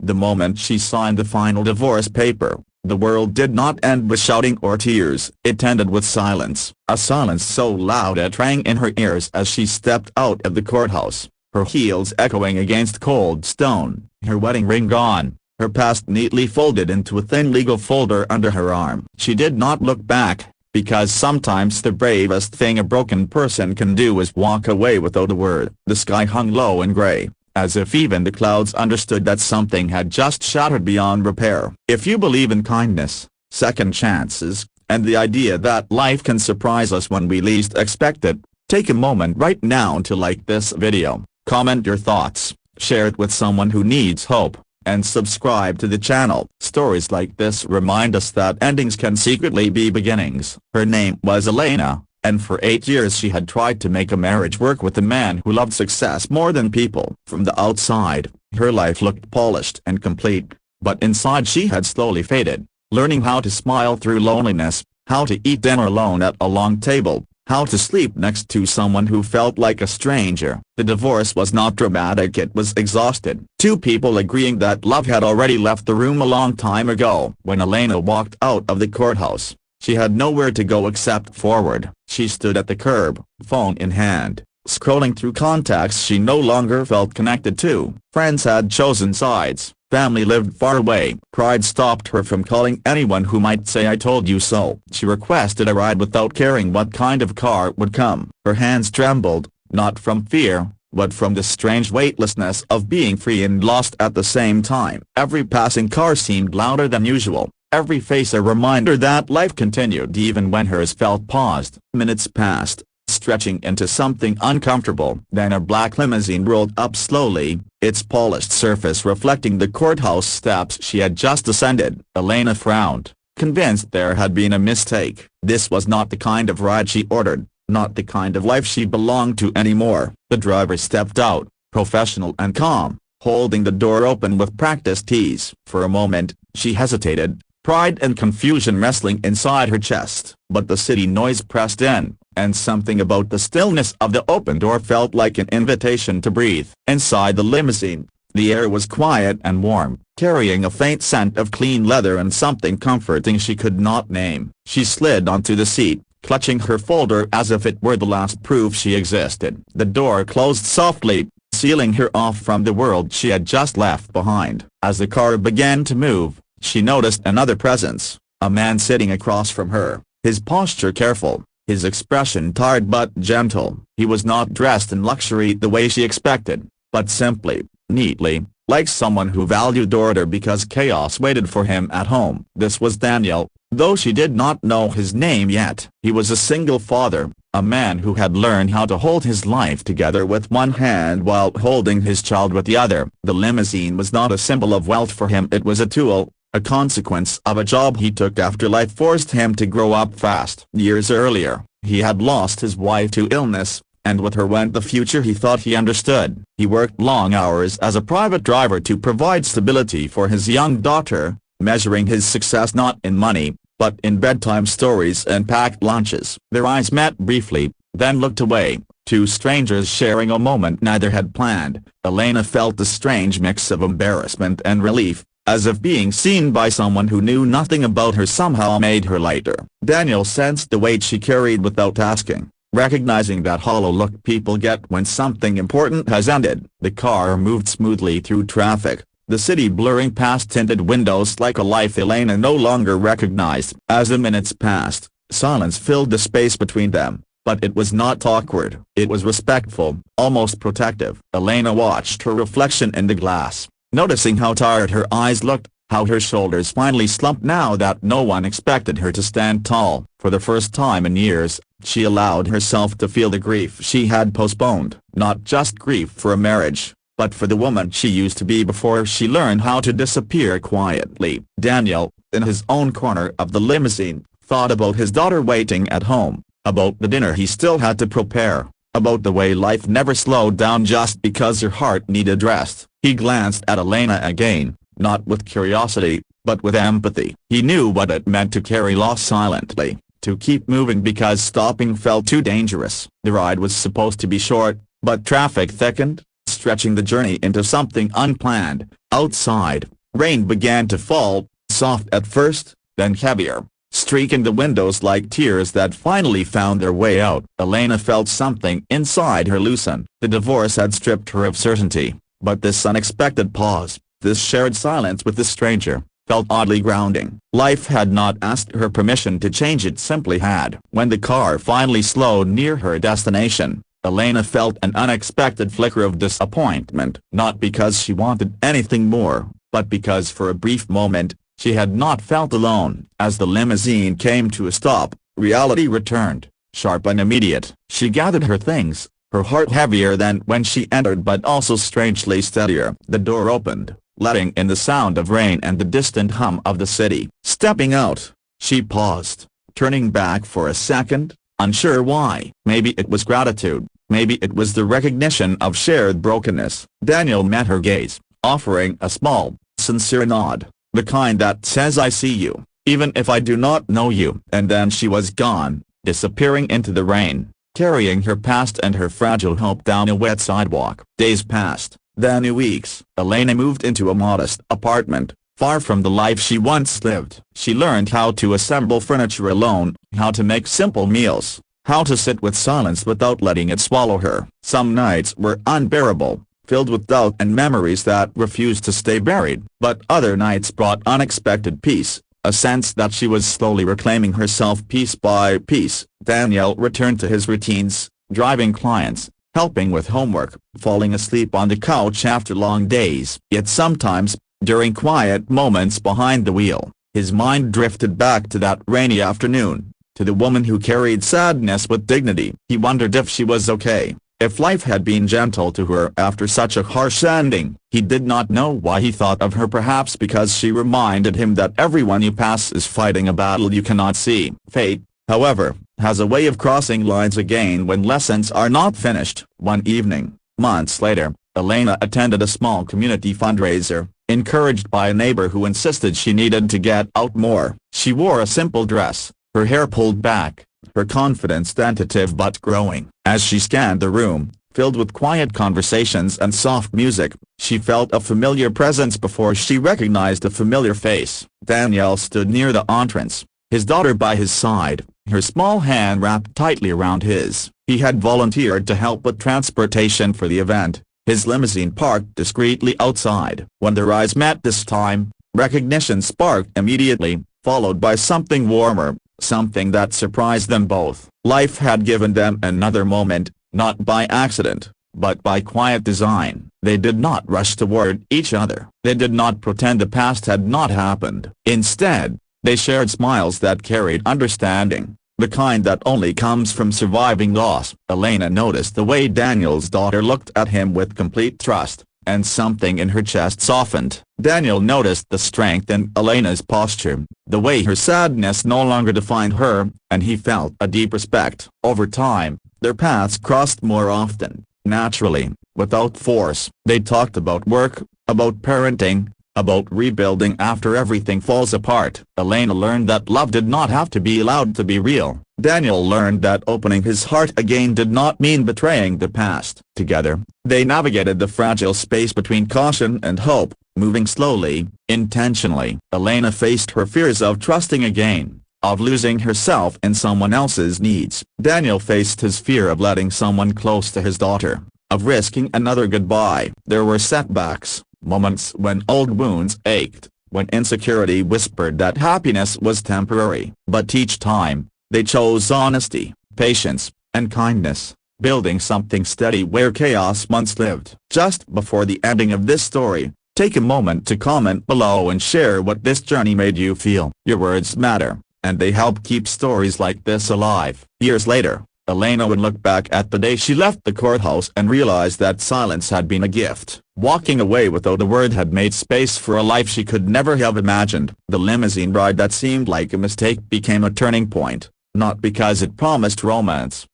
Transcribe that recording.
The moment she signed the final divorce paper, the world did not end with shouting or tears. It ended with silence. A silence so loud it rang in her ears as she stepped out of the courthouse, her heels echoing against cold stone, her wedding ring gone, her past neatly folded into a thin legal folder under her arm. She did not look back, because sometimes the bravest thing a broken person can do is walk away without a word. The sky hung low and gray, as if even the clouds understood that something had just shattered beyond repair. If you believe in kindness, second chances, and the idea that life can surprise us when we least expect it, take a moment right now to like this video, comment your thoughts, share it with someone who needs hope, and subscribe to the channel. Stories like this remind us that endings can secretly be beginnings. Her name was Elena, and for 8 years she had tried to make a marriage work with a man who loved success more than people. From the outside, her life looked polished and complete, but inside she had slowly faded. Learning how to smile through loneliness, how to eat dinner alone at a long table, how to sleep next to someone who felt like a stranger. The divorce was not dramatic, it was exhausted. Two people agreeing that love had already left the room a long time ago. When Elena walked out of the courthouse, she had nowhere to go except forward. She stood at the curb, phone in hand, scrolling through contacts she no longer felt connected to. Friends had chosen sides, family lived far away. Pride stopped her from calling anyone who might say "I told you so." She requested a ride without caring what kind of car would come. Her hands trembled, not from fear, but from the strange weightlessness of being free and lost at the same time. Every passing car seemed louder than usual, every face a reminder that life continued even when hers felt paused. Minutes passed, stretching into something uncomfortable. Then a black limousine rolled up slowly, its polished surface reflecting the courthouse steps she had just ascended. Elena frowned, convinced there had been a mistake. This was not the kind of ride she ordered, not the kind of life she belonged to anymore. The driver stepped out, professional and calm, holding the door open with practiced ease. For a moment, she hesitated, pride and confusion wrestling inside her chest. But the city noise pressed in, and something about the stillness of the open door felt like an invitation to breathe. Inside the limousine, the air was quiet and warm, carrying a faint scent of clean leather and something comforting she could not name. She slid onto the seat, clutching her folder as if it were the last proof she existed. The door closed softly, sealing her off from the world she had just left behind. As the car began to move, she noticed another presence, a man sitting across from her, his posture careful, his expression tired but gentle. He was not dressed in luxury the way she expected, but simply, neatly, like someone who valued order because chaos waited for him at home. This was Daniel, though she did not know his name yet. He was a single father, a man who had learned how to hold his life together with one hand while holding his child with the other. The limousine was not a symbol of wealth for him, it was a tool, a consequence of a job he took after life forced him to grow up fast. Years earlier, he had lost his wife to illness, and with her went the future he thought he understood. He worked long hours as a private driver to provide stability for his young daughter, measuring his success not in money, but in bedtime stories and packed lunches. Their eyes met briefly, then looked away, two strangers sharing a moment neither had planned. Elena felt a strange mix of embarrassment and relief, as if being seen by someone who knew nothing about her somehow made her lighter. Daniel sensed the weight she carried without asking, recognizing that hollow look people get when something important has ended. The car moved smoothly through traffic, the city blurring past tinted windows like a life Elena no longer recognized. As the minutes passed, silence filled the space between them, but it was not awkward. It was respectful, almost protective. Elena watched her reflection in the glass, noticing how tired her eyes looked, how her shoulders finally slumped now that no one expected her to stand tall. For the first time in years, she allowed herself to feel the grief she had postponed. Not just grief for a marriage, but for the woman she used to be before she learned how to disappear quietly. Daniel, in his own corner of the limousine, thought about his daughter waiting at home, about the dinner he still had to prepare, about the way life never slowed down just because her heart needed rest. He glanced at Elena again, not with curiosity, but with empathy. He knew what it meant to carry loss silently, to keep moving because stopping felt too dangerous. The ride was supposed to be short, but traffic thickened, stretching the journey into something unplanned. Outside, rain began to fall, soft at first, then heavier, streaking the windows like tears that finally found their way out. Elena felt something inside her loosen. The divorce had stripped her of certainty, but this unexpected pause, this shared silence with the stranger, felt oddly grounding. Life had not asked her permission to change, it simply had. When the car finally slowed near her destination, Elena felt an unexpected flicker of disappointment. Not because she wanted anything more, but because for a brief moment, she had not felt alone. As the limousine came to a stop, reality returned, sharp and immediate. She gathered her things, her heart heavier than when she entered but also strangely steadier. The door opened, letting in the sound of rain and the distant hum of the city. Stepping out, she paused, turning back for a second, unsure why. Maybe it was gratitude, maybe it was the recognition of shared brokenness. Daniel met her gaze, offering a small, sincere nod, the kind that says I see you, even if I do not know you. And then she was gone, disappearing into the rain, carrying her past and her fragile hope down a wet sidewalk. Days passed, then weeks. Elena moved into a modest apartment, far from the life she once lived. She learned how to assemble furniture alone, how to make simple meals, how to sit with silence without letting it swallow her. Some nights were unbearable, filled with doubt and memories that refused to stay buried. But other nights brought unexpected peace, a sense that she was slowly reclaiming herself piece by piece. Daniel returned to his routines, driving clients, helping with homework, falling asleep on the couch after long days. Yet sometimes, during quiet moments behind the wheel, his mind drifted back to that rainy afternoon, to the woman who carried sadness with dignity. He wondered if she was okay, if life had been gentle to her after such a harsh ending. He did not know why he thought of her, perhaps because she reminded him that everyone you pass is fighting a battle you cannot see. Fate, however, has a way of crossing lines again when lessons are not finished. One evening, months later, Elena attended a small community fundraiser, encouraged by a neighbor who insisted she needed to get out more. She wore a simple dress, her hair pulled back, her confidence tentative but growing. As she scanned the room, filled with quiet conversations and soft music, she felt a familiar presence before she recognized a familiar face. Daniel stood near the entrance, his daughter by his side, her small hand wrapped tightly around his. He had volunteered to help with transportation for the event, his limousine parked discreetly outside. When their eyes met this time, recognition sparked immediately, followed by something warmer, something that surprised them both. Life had given them another moment, not by accident, but by quiet design. They did not rush toward each other. They did not pretend the past had not happened. Instead, they shared smiles that carried understanding, the kind that only comes from surviving loss. Elena noticed the way Daniel's daughter looked at him with complete trust, and something in her chest softened. Daniel noticed the strength in Elena's posture, the way her sadness no longer defined her, and he felt a deep respect. Over time, their paths crossed more often, naturally, without force. They talked about work, about parenting, about rebuilding after everything falls apart. Elena learned that love did not have to be allowed to be real. Daniel learned that opening his heart again did not mean betraying the past. Together, they navigated the fragile space between caution and hope, moving slowly, intentionally. Elena faced her fears of trusting again, of losing herself in someone else's needs. Daniel faced his fear of letting someone close to his daughter, of risking another goodbye. There were setbacks, moments when old wounds ached, when insecurity whispered that happiness was temporary. But each time, they chose honesty, patience, and kindness, building something steady where chaos once lived. Just before the ending of this story, take a moment to comment below and share what this journey made you feel. Your words matter, and they help keep stories like this alive. Years later, Elena would look back at the day she left the courthouse and realize that silence had been a gift. Walking away without a word had made space for a life she could never have imagined. The limousine ride that seemed like a mistake became a turning point, not because it promised romance,